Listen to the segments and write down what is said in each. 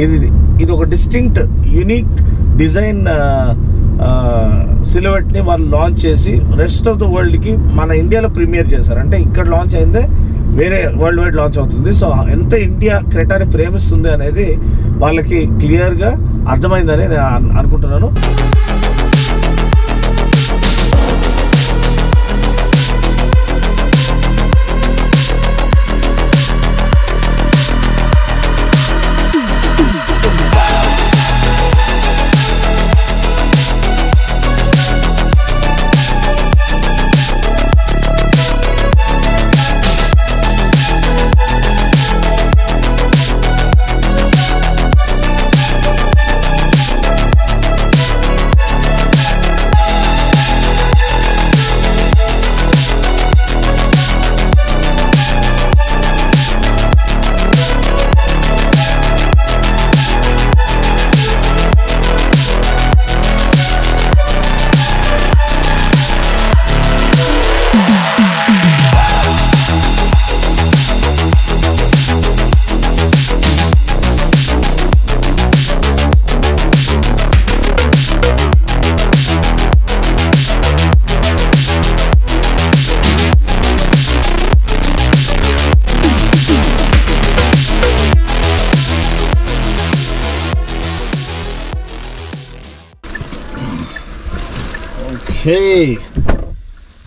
ఇది ఒక distinct unique design సిలువెట్ని వాళ్ళు లాంచ్ చేసి రెస్ట్ ఆఫ్ ద వరల్డ్కి మన ఇండియాలో ప్రీమియర్ చేశారు. అంటే ఇక్కడ లాంచ్ అయిందే వేరే వరల్డ్ వైడ్ లాంచ్ అవుతుంది. సో ఎంత ఇండియా క్రెటాని ప్రేమిస్తుంది అనేది వాళ్ళకి క్లియర్గా అర్థమైందని నేను అనుకుంటున్నాను.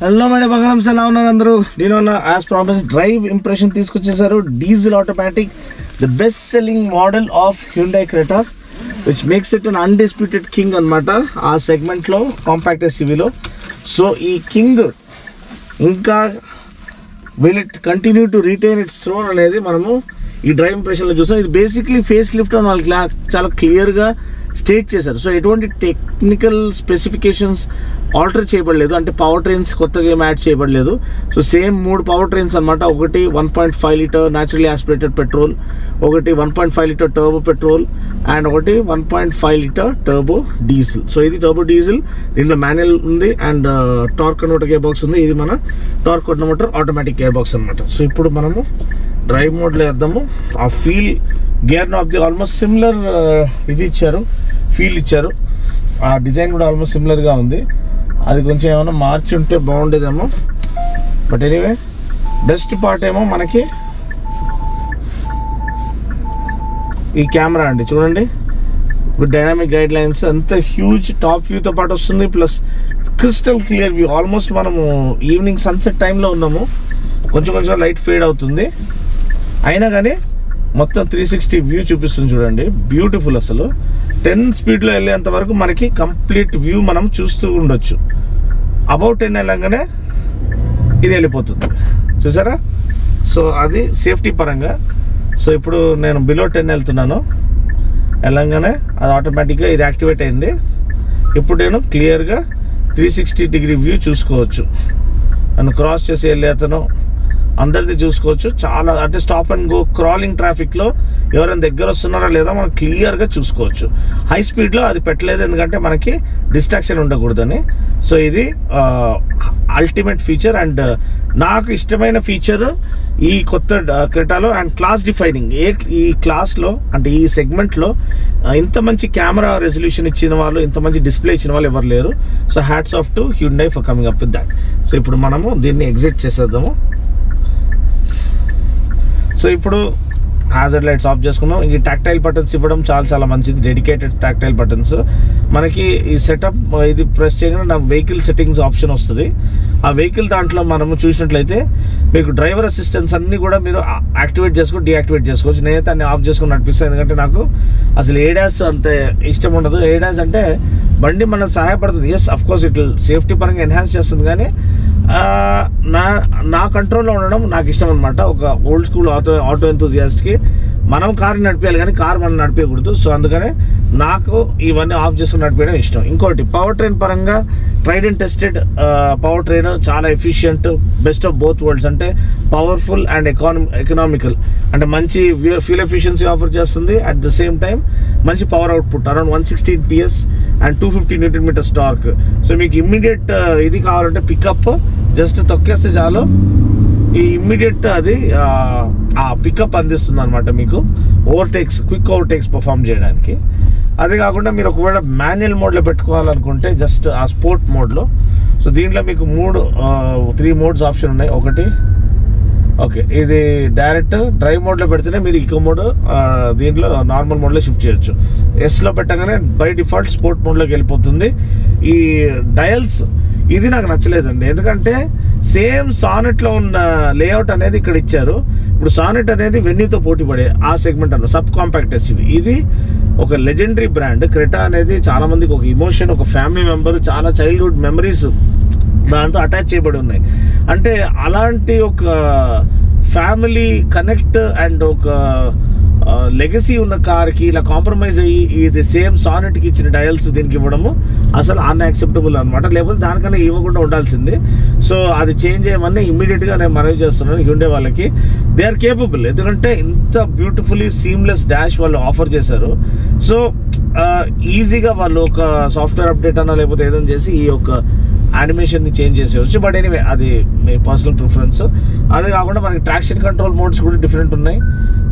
హలో మేడం బంగారం ఎలా ఉన్నారు అందరూ? నేను యాజ్ ప్రామిస్ డ్రైవ్ ఇంప్రెషన్ తీసుకొచ్చేసారు. Diesel automatic the best selling model of Hyundai Creta which makes it an undisputed king అనమాట ఆ సెగ్మెంట్లో కాంపాక్ట్ ఎస్యూవీలో. సో ఈ కింగ్ ఇంకా will it continue to retain its throne అనేది మనము ఈ డ్రైవ్ ఇంప్రెషన్లో చూస్తాం. ఇది బేసిక్లీ ఫేస్ లిఫ్ట్ అని వాళ్ళకి చాలా క్లియర్గా స్టేట్ చేశారు. సో ఎటువంటి టెక్నికల్ స్పెసిఫికేషన్స్ ఆల్టర్ చేయబడలేదు, అంటే పవర్ ట్రైన్స్ కొత్తగా ఏం యాడ్ చేయబడలేదు. సో సేమ్ 3 పవర్ ట్రైన్స్ అనమాట. ఒకటి 1.5 లీటర్ న్యాచురల్లీ ఆస్పిరేటెడ్ పెట్రోల్, ఒకటి 1.5 లీటర్ టర్బో పెట్రోల్ అండ్ ఒకటి 1.5 లీటర్ టర్బో డీజిల్. సో ఇది టర్బో డీజిల్, దీంట్లో మాన్యువల్ ఉంది and torque converter gear box ఉంది. ఇది మన torque converter automatic gear box అనమాట. సో ఇప్పుడు మనము డ్రైవ్ మోడ్లో వేద్దాము. ఆ feel gear knob the almost similar ఇది ఇచ్చారు, ఫీల్ ఇచ్చారు. ఆ డిజైన్ కూడా ఆల్మోస్ట్ సిమిలర్గా ఉంది. అది కొంచెం ఏమైనా మార్చి ఉంటే బాగుండేదేమో. బట్ ఎనీవే బెస్ట్ పార్ట్ ఏమో మనకి ఈ కెమెరా అండి. చూడండి విత్ డైనామిక్ గైడ్ లైన్స్, అంత హ్యూజ్ టాప్ వ్యూతో పాటు వస్తుంది. Plus crystal clear view. Almost మనము ఈవినింగ్ సన్సెట్ టైంలో ఉన్నాము. కొంచెం లైట్ ఫేడ్ అవుతుంది, అయినా కానీ మొత్తం 360 వ్యూ చూపిస్తుంది. చూడండి బ్యూటిఫుల్. అసలు 10 స్పీడ్లో వెళ్ళేంత వరకు మనకి కంప్లీట్ వ్యూ మనం చూస్తూ ఉండొచ్చు. అబౌట్ 10 వెళ్ళంగానే ఇది వెళ్ళిపోతుంది, చూసారా? సో అది సేఫ్టీ పరంగా. సో ఇప్పుడు నేను బిలో 10 వెళ్తున్నాను, వెళ్ళంగానే అది ఆటోమేటిక్గా ఇది యాక్టివేట్ అయింది. ఇప్పుడు నేను క్లియర్గా 360 డిగ్రీ వ్యూ చూసుకోవచ్చు. నన్ను క్రాస్ చేసి వెళ్ళే అతను అందరిది చూసుకోవచ్చు. చాలా అంటే స్టాప్ అండ్ గో క్రాలింగ్ ట్రాఫిక్లో ఎవరైనా దగ్గర వస్తున్నారా లేదా మనం క్లియర్గా చూసుకోవచ్చు. హై స్పీడ్లో అది పెట్టలేదు, ఎందుకంటే మనకి డిస్ట్రాక్షన్ ఉండకూడదని. సో ఇది అల్టిమేట్ ఫీచర్ అండ్ నాకు ఇష్టమైన ఫీచర్ ఈ కొత్త క్రెటాలో. అండ్ క్లాస్ డిఫైనింగ్ ఈ క్లాస్లో అంటే ఈ సెగ్మెంట్లో ఇంత మంచి కెమెరా రెజల్యూషన్ ఇచ్చిన వాళ్ళు, ఇంత మంచి డిస్ప్లే ఇచ్చిన వాళ్ళు ఎవరు లేరు. So hats off to Hyundai for coming up with that. So ఇప్పుడు మనము దీన్ని ఎగ్జిట్ చేసేద్దాము. సో ఇప్పుడు హ్యాజర్డ్ లైట్స్ ఆఫ్ చేసుకుందాం. ఈ టాక్టైల్ బటన్స్ ఇవ్వడం చాలా మంచిది, డెడికేటెడ్ టాక్టైల్ బటన్స్. మనకి ఈ సెటప్ ఇది ప్రెస్ చేయగానే నాకు వెహికల్ సెట్టింగ్స్ ఆప్షన్ వస్తుంది. ఆ వెహికల్ దాంట్లో మనము చూసినట్లయితే మీకు డ్రైవర్ అసిస్టెన్స్ అన్నీ కూడా మీరు యాక్టివేట్ చేసుకొని డీయాక్టివేట్ చేసుకోవచ్చు. నేనైతే అన్ని ఆఫ్ చేసుకొని నడిపిస్తాను, ఎందుకంటే నాకు అసలు ఏడాస్ అంత ఇష్టం ఉండదు. ఏడాస్ అంటే బండి మనకు సహాయపడుతుంది, yes of course it safety పరంగా ఎన్హాన్స్ చేస్తుంది, కానీ నా కంట్రోల్లో ఉండడం నాకు ఇష్టం అనమాట. ఒక ఓల్డ్ స్కూల్ ఆటో ఎంతూజియాస్ట్కి మనం కారు నడిపేయాలి, కానీ కారు మనం నడిపేయకూడదు. సో అందుకనే నాకు ఇవన్నీ ఆఫ్ చేసుకుని నడిపేయడం ఇష్టం. ఇంకోటి పవర్ ట్రైన్ పరంగా tried and tested power train చాలా efficient, best of both worlds. అంటే పవర్ఫుల్ అండ్ ఎకనామికల్, అంటే మంచి ఫ్యూల్ ఎఫిషియన్సీ ఆఫర్ చేస్తుంది. అట్ ద సేమ్ టైం మంచి power output around 116 PS and 250 Nm torque. So మీకు ఇమ్మీడియట్ ఇది కావాలంటే పికప్ జస్ట్ తొక్కేస్తే చాలు, ఈ ఇమ్మీడియట్ అది ఆ పికప్ అందిస్తుంది అనమాట మీకు, క్విక్ ఓవర్టేక్స్ పర్ఫామ్ చేయడానికి. అదే కాకుండా మీరు ఒకవేళ మాన్యువల్ మోడ్లో పెట్టుకోవాలనుకుంటే జస్ట్ ఆ స్పోర్ట్ మోడ్లో, సో దీంట్లో మీకు 3 మోడ్స్ ఆప్షన్ ఉన్నాయి. ఒకటి ఓకే, ఇది డైరెక్ట్ డ్రైవ్ మోడ్లో పెడితేనే మీరు ఈకో మోడ్, దీంట్లో నార్మల్ మోడ్లో షిఫ్ట్ చేయొచ్చు. ఎస్లో పెట్టగానే బై డిఫాల్ట్ స్పోర్ట్ మోడ్లోకి వెళ్ళిపోతుంది. ఈ డయల్స్ ఇది నాకు నచ్చలేదండి, ఎందుకంటే సేమ్ సానెట్లో ఉన్న లేఅవుట్ అనేది ఇక్కడ ఇచ్చారు. ఇప్పుడు సానెట్ అనేది వెన్యూతో పోటీ పడే ఆ సెగ్మెంట్ అన్న సబ్ కాంపాక్ట్ ఎస్యూవీ. ఇది ఒక లెజెండరీ బ్రాండ్. క్రెటా అనేది చాలా మందికి ఒక ఇమోషన్, ఒక ఫ్యామిలీ మెంబర్, చాలా చైల్డ్హుడ్ మెమరీస్ దాంతో అటాచ్ చేయబడి ఉన్నాయి. అంటే అలాంటి ఒక ఫ్యామిలీ కనెక్ట్ అండ్ ఒక లెగసీ ఉన్న కార్కి ఇలా కాంప్రమైజ్ అయ్యి ఇది సేమ్ సానెట్కి ఇచ్చిన డయల్స్ దీనికి ఇవ్వడము అసలు అన్యాక్సెప్టబుల్ అనమాట. లేకపోతే దానికన్నా ఇవ్వకుండా ఉండాల్సింది. సో అది చేంజ్ చేయమని ఇమ్మీడియట్గా నేను మనవి చేస్తున్నాను హ్యుండే వాళ్ళకి. దే ఆర్ కేపబుల్, ఎందుకంటే ఇంత బ్యూటిఫుల్లీ సీమ్లెస్ డాష్ వాళ్ళు ఆఫర్ చేశారు. సో ఈజీగా వాళ్ళు ఒక సాఫ్ట్వేర్ అప్డేట్ అన్నా లేకపోతే ఏదైనా చేసి ఈ యొక్క యానిమేషన్ని చేంజ్ చేసేవచ్చు. బట్ ఎనీవే అది మీ పర్సనల్ ప్రిఫరెన్స్. అదే కాకుండా మనకి ట్రాక్షన్ కంట్రోల్ మోడ్స్ కూడా డిఫరెంట్ ఉన్నాయి.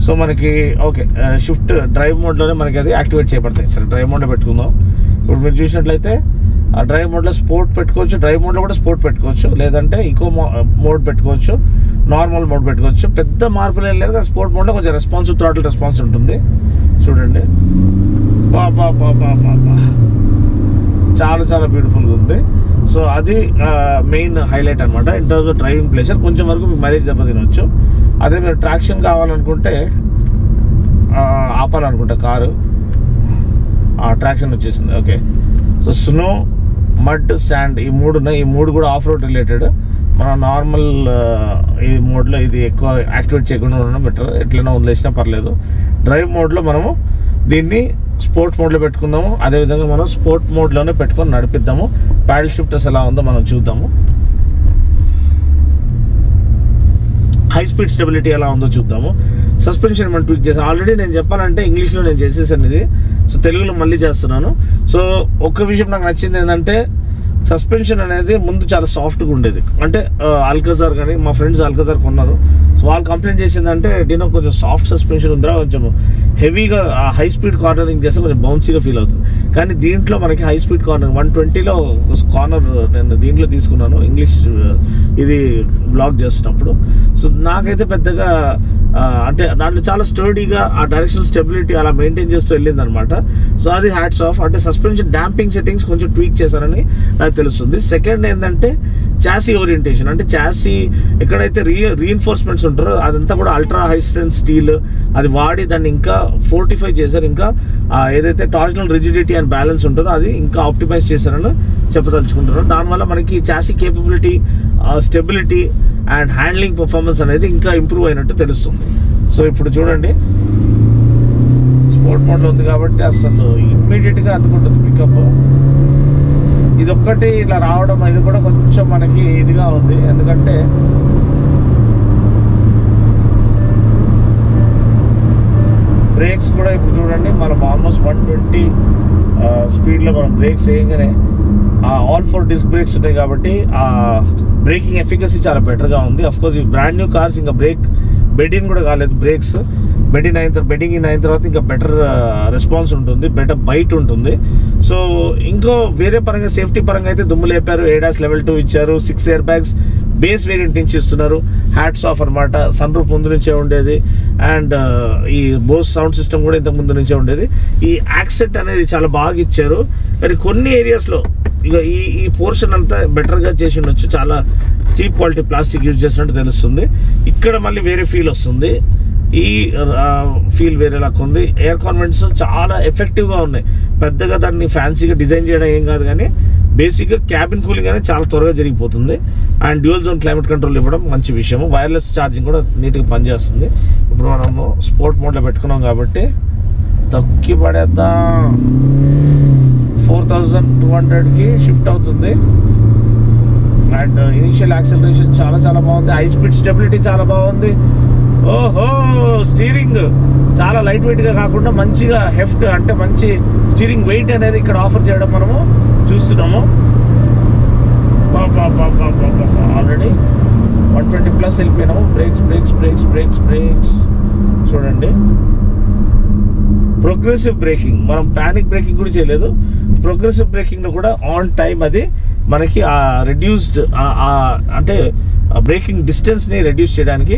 సో మనకి ఓకే షిఫ్ట్ డ్రైవ్ మోడ్లోనే మనకి అది యాక్టివేట్ చేయబడతాయి. సరే డ్రైవ్ మోడ్లో పెట్టుకుందాం. ఇప్పుడు మీరు చూసినట్లయితే ఆ డ్రైవ్ మోడ్లో స్పోర్ట్ పెట్టుకోవచ్చు, డ్రైవ్ మోడ్లో కూడా స్పోర్ట్ పెట్టుకోవచ్చు, లేదంటే ఈకో మోడ్ పెట్టుకోవచ్చు, నార్మల్ మోడ్ పెట్టుకోవచ్చు. పెద్ద మార్పులు ఏం లేదు కానీ స్పోర్ట్ మోడ్లో కొంచెం రెస్పాన్సివ్ థ్రాటిల్ రెస్పాన్స్ ఉంటుంది. చూడండి చాలా చాలా బ్యూటిఫుల్గా ఉంది. సో అది మెయిన్ హైలైట్ అనమాట in terms of driving pleasure. కొంచెం వరకు మీకు మైలేజ్ దెబ్బతినొచ్చు. అదే మీరు ట్రాక్షన్ కావాలనుకుంటే ఆపాలనుకుంటే కారు ట్రాక్షన్ వచ్చేసింది. Okay, so snow, mud, sand ఈ 3 ఉన్నాయి. ఈ 3 కూడా ఆఫ్ రోడ్ రిలేటెడ్. మన నార్మల్ ఈ మోడ్లో ఇది ఎక్కువ యాక్టివేట్ చేయకుండా ఉండడం బెటర్. ఎట్లైనా వదిలేసినా పర్లేదు. డ్రైవ్ మోడ్లో మనము దీన్ని స్పోర్ట్ మోడ్లో పెట్టుకుందాము. అదేవిధంగా మనం స్పోర్ట్ మోడ్లోనే పెట్టుకొని నడిపిద్దాము. ప్యాడల్ షిఫ్టర్స్ ఎలా ఉందో మనం చూద్దాము. హై స్పీడ్ స్టెబిలిటీ ఎలా ఉందో చూద్దాము. సస్పెన్షన్ మనం ట్వీక్ చేసాను. ఆల్రెడీ నేను చెప్పాలంటే ఇంగ్లీష్లో నేను చేసేసాను ఇది. సో తెలుగులో మళ్ళీ చేస్తున్నాను. సో ఒక్క విషయం నాకు నచ్చింది ఏంటంటే సస్పెన్షన్ అనేది ముందు చాలా సాఫ్ట్గా ఉండేది. అంటే అల్కజార్ కానీ మా ఫ్రెండ్స్ అల్కజార్ కొన్నారు. సో వాళ్ళు కంప్లైంట్ చేసిందంటే దీనిలో కొంచెం సాఫ్ట్ సస్పెన్షన్ ఉందిరా, కొంచెం హెవీగా హై స్పీడ్ కార్నరింగ్ చేస్తే కొంచెం బౌన్సీగా ఫీల్ అవుతుంది. కానీ దీంట్లో మనకి హై స్పీడ్ కార్నర్ 120లో కార్నర్ నేను దీంట్లో తీసుకున్నాను ఇంగ్లీష్ ఇది బ్లాగ్ చేస్తున్నప్పుడు. సో నాకైతే పెద్దగా అంటే దాంట్లో చాలా స్టర్డీగా ఆ డైరెక్షన్ స్టెబిలిటీ అలా మెయింటైన్ చేస్తూ వెళ్ళింది అనమాట. సో అది హ్యాట్స్ ఆఫ్. అంటే సస్పెన్షన్ డాంపింగ్ సెట్టింగ్స్ కొంచెం ట్వీక్ చేశారని నాకు తెలుస్తుంది. సెకండ్ ఏంటంటే చాసీ ఓరియంటేషన్. అంటే చాసీ ఎక్కడైతే రీఎన్ఫోర్స్మెంట్స్ ఉంటారో అదంతా కూడా అల్ట్రా హై స్ట్రెంత్ స్టీల్ అది వాడి దాన్ని ఇంకా ఫోర్టిఫై చేశారు. ఇంకా ఏదైతే టార్షనల్ రిజిడిటీ అండ్ బ్యాలెన్స్ ఉంటుందో అది ఇంకా ఆప్టిమైజ్ చేశారని చెప్పదలుచుకుంటున్నాను. దానివల్ల మనకి chassis capability, stability and handling performance అనేది ఇంకా ఇంప్రూవ్ అయినట్టు తెలుస్తుంది. సో ఇప్పుడు చూడండి స్పోర్ట్ మోడ్లో ఉంది కాబట్టి అసలు ఇమ్మీడియట్గా అందుకుంటుంది పికప్. ఇది ఒక్కటి ఇలా రావడం ఇది కూడా కొంచెం మనకి ఇదిగా ఉంది. ఎందుకంటే బ్రేక్స్ కూడా ఇప్పుడు చూడండి మనం ఆల్మోస్ట్ 120 స్పీడ్లో మనం బ్రేక్స్ వేయగానే ఆల్ 4 డిస్క్ బ్రేక్స్ ఉంటాయి కాబట్టి ఆ బ్రేకింగ్ ఎఫికసీ చాలా బెటర్గా ఉంది. అఫ్కోర్స్ ఈ బ్రాండ్ న్యూ కార్స్ ఇంకా బెడ్డింగ్ కూడా కాలేదు. బ్రేక్స్ బెడ్డింగ్ అయిన తర్వాత ఇంకా బెటర్ రెస్పాన్స్ ఉంటుంది, బెటర్ బైట్ ఉంటుంది. సో ఇంకో వేరే పరంగా సేఫ్టీ పరంగా అయితే దుమ్ము లేపారు. ADAS Level 2 ఇచ్చారు. 6 ఎయిర్ బ్యాగ్స్ బేస్ వేరియంట్ నుంచి ఇస్తున్నారు. హ్యాట్స్ ఆఫ్ అనమాట. సన్ రూఫ్ ముందు నుంచే ఉండేది అండ్ ఈ బోస్ సౌండ్ సిస్టమ్ కూడా ఇంతకు ముందు నుంచే ఉండేది. ఈ యాక్సెంట్ అనేది చాలా బాగా ఇచ్చారు. కానీ కొన్ని ఏరియాస్లో ఇక ఈ పోర్షన్ అంతా బెటర్గా చేసి ఉండొచ్చు. చాలా చీప్ క్వాలిటీ ప్లాస్టిక్ యూజ్ చేసినట్టు తెలుస్తుంది. ఇక్కడ మళ్ళీ వేరే ఫీల్ వస్తుంది. ఈ ఫీల్ వేరేలాగా ఉంది. ఎయిర్ కాన్వెంట్స్ చాలా ఎఫెక్టివ్గా ఉన్నాయి. పెద్దగా దాన్ని ఫ్యాన్సీగా డిజైన్ చేయడం ఏం కాదు, కానీ బేసిక్గా క్యాబిన్ కూలింగ్ అనేది చాలా త్వరగా జరిగిపోతుంది. And dual zone climate control ఇవ్వడం మంచి విషయం. వైర్లెస్ ఛార్జింగ్ కూడా నీట్గా పనిచేస్తుంది. ఇప్పుడు మనము స్పోర్ట్ మోడ్లో పెట్టుకున్నాం కాబట్టి తొక్కి పడేద్దాం. 4200కి షిఫ్ట్ అవుతుంది. అండ్ ఇనిషియల్ యాక్సెలరేషన్ చాలా చాలా బాగుంది. హై స్పీడ్ స్టెబిలిటీ చాలా బాగుంది. ఓహో, స్టీరింగ్ చాలా లైట్ వెయిట్గా కాకుండా మంచిగా హెఫ్ట్ అంటే మంచి స్టీరింగ్ వెయిట్ అనేది ఇక్కడ ఆఫర్ చేయడం మనము చూస్తున్నాము. ఆల్రెడీ 120+ వెళ్ళిపోయినాము. Brakes brakes brakes brakes brakes చూడండి. ప్రోగ్రెసివ్ బ్రేకింగ్, మనం ప్యానిక్ బ్రేకింగ్ కూడా చేయలేదు. ప్రోగ్రెసివ్ బ్రేకింగ్లో కూడా ఆన్ టైం అది మనకి ఆ రెడ్యూస్డ్ అంటే బ్రేకింగ్ డిస్టెన్స్ని రెడ్యూస్ చేయడానికి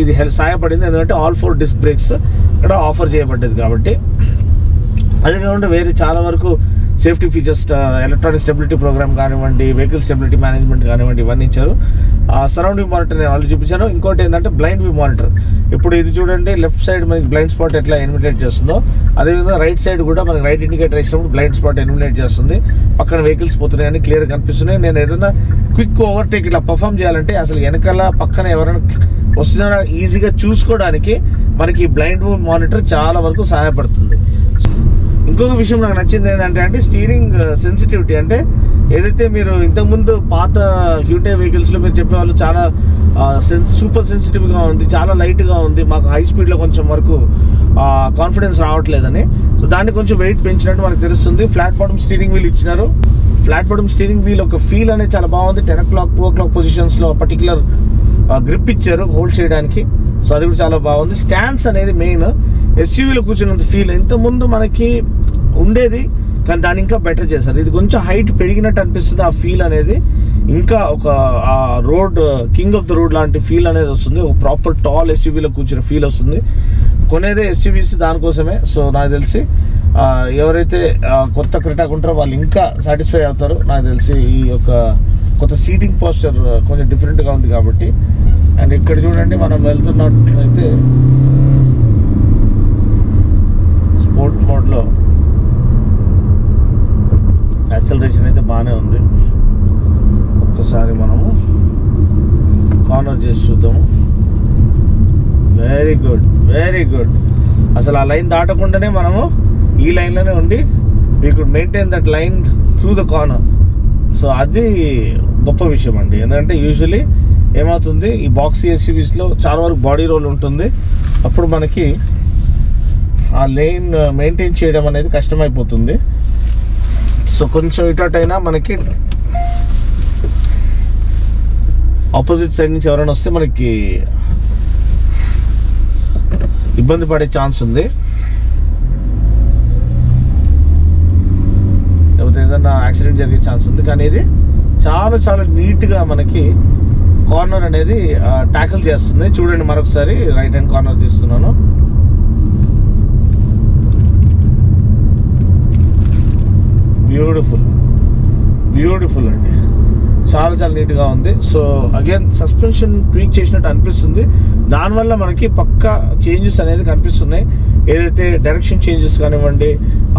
ఇది సహాయపడింది. ఎందుకంటే ఆల్ 4 డిస్క్ బ్రేక్స్ ఇక్కడ ఆఫర్ చేయబడ్డది కాబట్టి. అదే కాకుండా వేరే చాలా వరకు safety features, electronic stability program కానివ్వండి, వెహికల్ స్టెబిలిటీ మేనేజ్మెంట్ కానివ్వండి, ఇవన్నీ ఇచ్చారు. సరౌండింగ్ మానిటర్ నేను ఆల్రెడీ చూపించాను. ఇంకోటి ఏంటంటే బ్లైండ్ వ్యూ మానిటర్. ఇప్పుడు ఇది చూడండి, లెఫ్ట్ సైడ్ మనకి బ్లైండ్ స్పాట్ ఎట్లా ఎలిమినేట్ చేస్తుందో, అదేవిధంగా రైట్ సైడ్ కూడా మనకి రైట్ ఇండికేటర్ వేసినప్పుడు బ్లైండ్ స్పాట్ ఎలిమినేట్ చేస్తుంది. పక్కన వెహికల్స్ పోతున్నాయని క్లియర్గా కనిపిస్తున్నాయి. నేను ఏదైనా క్విక్ ఓవర్టేక్ ఇట్లా పర్ఫామ్ చేయాలంటే అసలు వెనకాల పక్కన ఎవరైనా వస్తున్నారో ఈజీగా చూసుకోవడానికి మనకి బ్లైండ్ వ్యూ మానిటర్ చాలా వరకు సహాయపడుతుంది. ఇంకొక విషయం నాకు నచ్చింది ఏంటంటే స్టీరింగ్ సెన్సిటివిటీ. అంటే ఏదైతే మీరు ఇంతకుముందు పాత హ్యూండై వెహికల్స్లో మీరు చెప్పేవాళ్ళు చాలా సూపర్ సెన్సిటివ్గా ఉంది, చాలా లైట్గా ఉంది, మాకు హై స్పీడ్లో కొంచెం వరకు కాన్ఫిడెన్స్ రావట్లేదని. సో దాన్ని కొంచెం వెయిట్ పెంచినట్టు మనకు తెలుస్తుంది. ఫ్లాట్ బాటమ్ స్టీరింగ్ వీల్ ఇచ్చినారు. ఫ్లాట్ బాటమ్ స్టీరింగ్ వీల్ ఒక ఫీల్ అనేది చాలా బాగుంది. 10 o'clock 2 o'clock పొజిషన్స్లో పర్టికులర్ గ్రిప్ ఇచ్చారు హోల్డ్ చేయడానికి. సో అది కూడా చాలా బాగుంది. స్టాండ్స్ అనేది మెయిన్. ఎస్యూవీలో కూర్చున్నంత ఫీల్ ఇంతకుముందు మనకి ఉండేది, కానీ దాన్ని ఇంకా బెటర్ చేశారు. ఇది కొంచెం హైట్ పెరిగినట్టు అనిపిస్తుంది. ఆ ఫీల్ అనేది ఇంకా ఒక road king of the road లాంటి ఫీల్ అనేది వస్తుంది. ఒక ప్రాపర్ టాల్ ఎస్యూవీలో కూర్చున్న ఫీల్ వస్తుంది. కొనేదే ఎస్యూవీస్ దానికోసమే. సో నాకు తెలిసి ఎవరైతే కొత్త క్రెటా ఉంటారో వాళ్ళు ఇంకా సాటిస్ఫై అవుతారు నాకు తెలిసి. ఈ యొక్క కొత్త సీటింగ్ పోస్చర్ కొంచెం డిఫరెంట్గా ఉంది కాబట్టి. అండ్ ఇక్కడ చూడండి, మనం వెళ్తున్నట్లయితే స్పోర్ట్ మోడ్లో యాక్సలరేషన్ అయితే బాగానే ఉంది. ఒక్కసారి మనము కార్నర్ చేసి చూద్దాము. Very good, very good. అసలు ఆ లైన్ దాటకుండానే మనము ఈ లైన్లోనే ఉండి we could maintain that line through the corner. So అది గొప్ప విషయం అండి. ఎందుకంటే యూజువలీ ఏమవుతుంది, ఈ బాక్స్ ఎస్యూవీస్లో చాలా వరకు బాడీ రోల్ ఉంటుంది. అప్పుడు మనకి ఆ లైన్ మెయింటైన్ చేయడం అనేది కష్టమైపోతుంది. సో కొంచెం ఇటైనా మనకి ఆపోజిట్ సైడ్ నుంచి ఎవరైనా వస్తే మనకి ఇబ్బంది పడే ఛాన్స్ ఉంది, లేకపోతే ఏదైనా యాక్సిడెంట్ జరిగే ఛాన్స్ ఉంది. కానీ ఇది చాలా చాలా నీట్గా మనకి కార్నర్ అనేది ట్యాకిల్ చేస్తుంది. చూడండి, మరొకసారి రైట్ హ్యాండ్ కార్నర్ తీస్తున్నాను. బ్యూటిఫుల్, బ్యూటిఫుల్ అండి. చాలా చాలా నీట్గా ఉంది. సో అగైన్ సస్పెన్షన్ ట్వీక్ చేసినట్టు అనిపిస్తుంది. దానివల్ల మనకి పక్కా చేంజెస్ అనేది కనిపిస్తున్నాయి. ఏదైతే డైరెక్షన్ చేంజెస్ కానివ్వండి,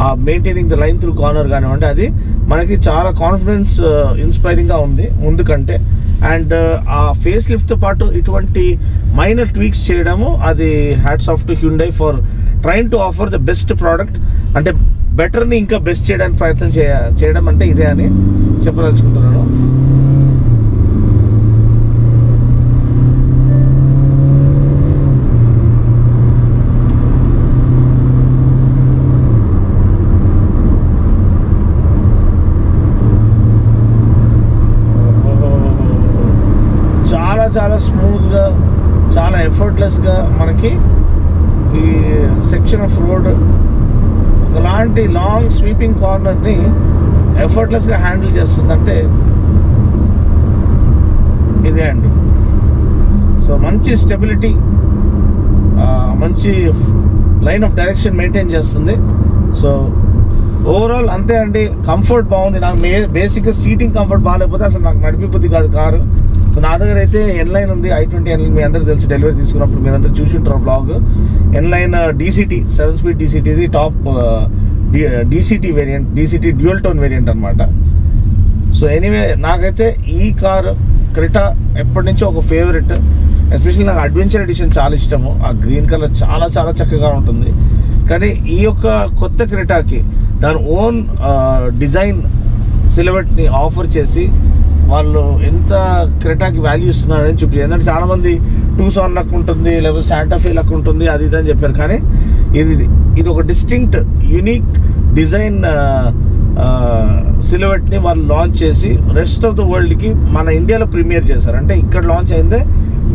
ఆ maintaining the line through corner కానివ్వండి, అది మనకి చాలా కాన్ఫిడెన్స్ ఇన్స్పైరింగ్గా ఉంది ముందు కంటే. అండ్ ఆ ఫేస్ లిఫ్ట్తో పాటు ఇటువంటి మైనర్ ట్వీక్స్ చేయడము, అది hats off to Hyundai for train to offer the best product. అంటే బెటర్ని ఇంకా బెస్ట్ చేయడానికి ప్రయత్నం చేయడం అంటే ఇదే అని చెప్పదలుచుకుంటున్నాను. చాలా చాలా స్మూత్గా, చాలా ఎఫర్ట్లెస్గా మనకి ఈ సెక్షన్ ఆఫ్ రోడ్ ఒకలాంటి లాంగ్ స్వీపింగ్ కార్నర్ని ఎఫర్ట్లెస్గా హ్యాండిల్ చేస్తుందంటే ఇదే అండి. సో మంచి స్టెబిలిటీ, మంచి లైన్ ఆఫ్ డైరెక్షన్ మెయింటైన్ చేస్తుంది. సో ఓవరాల్ అంతే అండి. కంఫర్ట్ బాగుంది. నాకు బేసిక్గా సీటింగ్ కంఫర్ట్ బాగాలేకపోతే అసలు నాకు నడిపిపోద్ది కాదు కారు. సో నా దగ్గర అయితే ఎన్లైన్ ఉంది, i20 ఎన్లైన్. మీ అందరికీ తెలుసు, డెలివరీ తీసుకున్నప్పుడు మీరందరూ చూసి ఉంటారు blog. N Line DCT 7 speed DCT, ఇది top DCT variant, DCT dual tone variant అనమాట. సో ఎనీవే, నాకైతే ఈ కార్ క్రెటా ఎప్పటి నుంచో ఒక ఫేవరెట్. ఎస్పెషల్లీ నాకు అడ్వెంచర్ ఎడిషన్ చాలా ఇష్టము. ఆ గ్రీన్ కలర్ చాలా చాలా చక్కగా ఉంటుంది. కానీ ఈ యొక్క కొత్త క్రెటాకి దాని ఓన్ డిజైన్ సిలబెట్ని ఆఫర్ చేసి వాళ్ళు ఎంత క్రెటాకి వాల్యూ ఇస్తున్నారని చూపించారు. ఎందుకంటే చాలామంది టూసాన్ లక్ ఉంటుంది, లేకపోతే శాంటాఫే లక్ ఉంటుంది, అది ఇదని చెప్పారు. కానీ ఇది ఒక డిస్టింక్ట్ యూనిక్ డిజైన్ సిల్హౌట్ని వాళ్ళు లాంచ్ చేసి రెస్ట్ ఆఫ్ ద వరల్డ్కి మన ఇండియాలో ప్రీమియర్ చేశారు. అంటే ఇక్కడ లాంచ్ అయిందే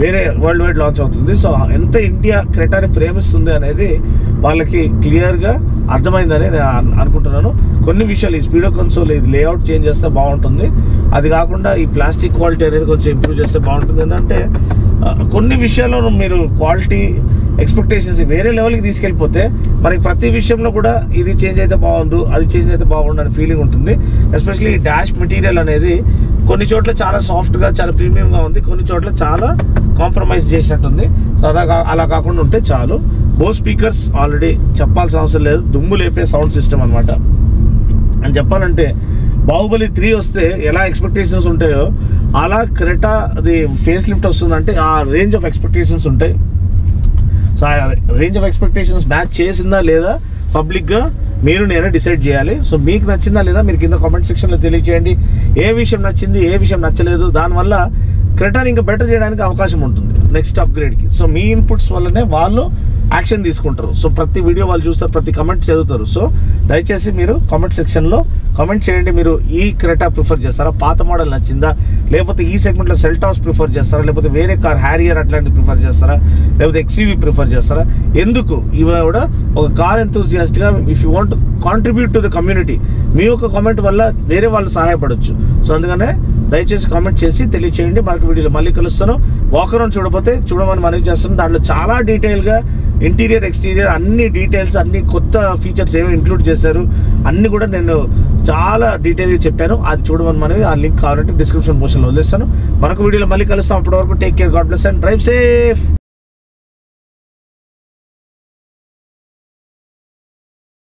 వేరే వరల్డ్ వైడ్ లాంచ్ అవుతుంది. సో ఎంత ఇండియా క్రెటాని ప్రేమిస్తుంది అనేది వాళ్ళకి క్లియర్గా అర్థమైందని నేను అనుకుంటున్నాను. కొన్ని విషయాలు, ఈ స్పీడో కన్సోల్ ఇది లేఅవుట్ చేంజ్ చేస్తే బాగుంటుంది. అది కాకుండా ఈ ప్లాస్టిక్ క్వాలిటీ అనేది కొంచెం ఇంప్రూవ్ చేస్తే బాగుంటుంది. ఏంటంటే కొన్ని విషయాల్లో మీరు క్వాలిటీ ఎక్స్పెక్టేషన్స్ వేరే లెవెల్కి తీసుకెళ్ళిపోతే మనకి ప్రతి విషయంలో కూడా ఇది చేంజ్ అయితే బాగుండు, అది చేంజ్ అయితే బాగుండు అనే ఫీలింగ్ ఉంటుంది. ఎస్పెషల్లీ ఈ డాష్ మెటీరియల్ అనేది కొన్ని చోట్ల చాలా సాఫ్ట్గా చాలా ప్రీమియంగా ఉంది, కొన్ని చోట్ల చాలా కాంప్రమైజ్ చేసినట్టుంది. సో అలా కాకుండా ఉంటే చాలు. బోస్ స్పీకర్స్ ఆల్రెడీ చెప్పాల్సిన అవసరం లేదు, దుమ్ము లేపే సౌండ్ సిస్టమ్ అనమాట. అని చెప్పాలంటే బాహుబలి 3 వస్తే ఎలా ఎక్స్పెక్టేషన్స్ ఉంటాయో అలా క్రెటా అది ఫేస్ లిఫ్ట్ వస్తుందంటే ఆ రేంజ్ ఆఫ్ ఎక్స్పెక్టేషన్స్ ఉంటాయి. సో ఆ రేంజ్ ఆఫ్ ఎక్స్పెక్టేషన్స్ మ్యాచ్ చేసిందా లేదా పబ్లిక్గా మీరు నేనే డిసైడ్ చేయాలి. సో మీకు నచ్చిందా లేదా మీరు కింద కామెంట్ సెక్షన్లో తెలియజేయండి. ఏ విషయం నచ్చింది, ఏ విషయం నచ్చలేదు, దానివల్ల క్రెటాని ఇంకా బెటర్ చేయడానికి అవకాశం ఉంటుంది నెక్స్ట్ అప్గ్రేడ్కి. సో మీ ఇన్పుట్స్ వల్లనే వాళ్ళు యాక్షన్ తీసుకుంటారు. సో ప్రతి వీడియో వాళ్ళు చూస్తారు, ప్రతి కమెంట్ చదువుతారు. సో దయచేసి మీరు కామెంట్ సెక్షన్లో కామెంట్ చేయండి. మీరు ఈ క్రెటా ప్రిఫర్ చేస్తారా, పాత మోడల్ నచ్చిందా, లేకపోతే ఈ సెగ్మెంట్లో సెల్టాస్ ప్రిఫర్ చేస్తారా, లేకపోతే వేరే కార్ హ్యారియర్ అట్లాంటివి ప్రిఫర్ చేస్తారా, లేకపోతే ఎక్స్యూవీ ప్రిఫర్ చేస్తారా, ఎందుకు? ఇవి కూడా ఒక కార్ ఎంతూజియాస్ట్గా if you want contribute to the community మీ యొక్క కామెంట్ వల్ల వేరే వాళ్ళు సహాయపడవచ్చు. సో అందుకనే దయచేసి కామెంట్ చేసి తెలియచేయండి. మరొక వీడియోలో మళ్ళీ కలుస్తాను. వాక్ అరౌండ్ చూడకపోతే చూడమని మనవి చేస్తున్నాను. దాంట్లో చాలా డీటెయిల్గా ఇంటీరియర్ ఎక్స్టీరియర్ అన్ని డీటెయిల్స్, అన్ని కొత్త ఫీచర్స్ ఏమేమి ఇంక్లూడ్ చేశారు అన్ని కూడా నేను చాలా డీటెయిల్గా చెప్పాను. అది చూడమని మనవి. ఆ లింక్ కావాలంటే డిస్క్రిప్షన్ పోర్షన్లో వదిలేస్తాను. మరొక వీడియోలో మళ్ళీ కలుస్తాం. అప్పటి వరకు take care, God bless and drive safe.